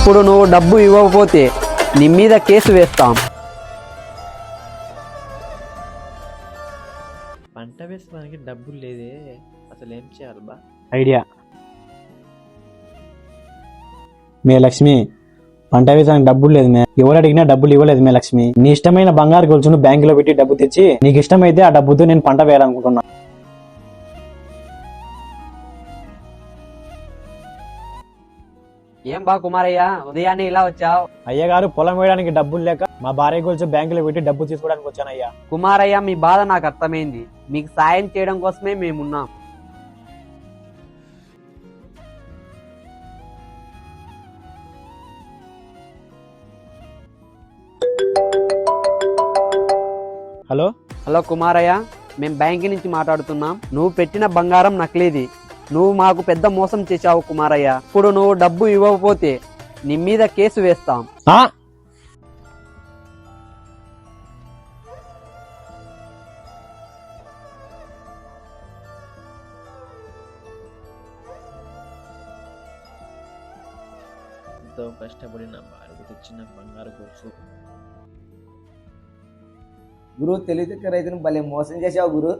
ఇప్పుడు నువ్వు డబ్బు ఇవ్వకపోతే నీ మీద కేసు వేస్తాం. పంట వేసడానికి డబ్బులు లేదే, అసలు ఏం చేయాలి బా? ఐడియా. మే లక్ష్మి, పంట వేసానికి డబ్బులు లేదు మే. ఎవరు అడిగినా డబ్బులు ఇవ్వలేదు మే లక్ష్మి. నీ ఇష్టమైన బంగారు గొలుసును బ్యాంకులో పెట్టి డబ్బు తెచ్చి నీకు ఇష్టమైతే ఆ డబ్బుతో నేను పంట వేయాలనుకుంటున్నా. ఏం బా కుమారయ్య, ఉదయాన్నే ఇలా వచ్చావు? అయ్యగారు, పొలం వేయడానికి డబ్బులు లేక మా భార్య గొలుసు బ్యాంకులో పెట్టి డబ్బు తీసుకోవడానికి వచ్చానయ్యా. కుమారయ్య, మీ బాధ నాకు అర్థమైంది. మీకు సాయం చేయడం కోసమే మేమున్నాం. హలో హలో కుమారయ్య, మేము బ్యాంక్ నుంచి మాట్లాడుతున్నాం. నువ్వు పెట్టిన బంగారం నకిలీది. నువ్వు మాకు పెద్ద మోసం చేశావు కుమారయ్య. ఇప్పుడు నువ్వు డబ్బు ఇవ్వకపోతే నీ మీద కేసు వేస్తాం. ఎంతో కష్టపడి నా భార్యకు తెచ్చిన బంగారు గొలుసు. గురు, తెలివితేటల రైతును భలే మోసం చేసావు గురు.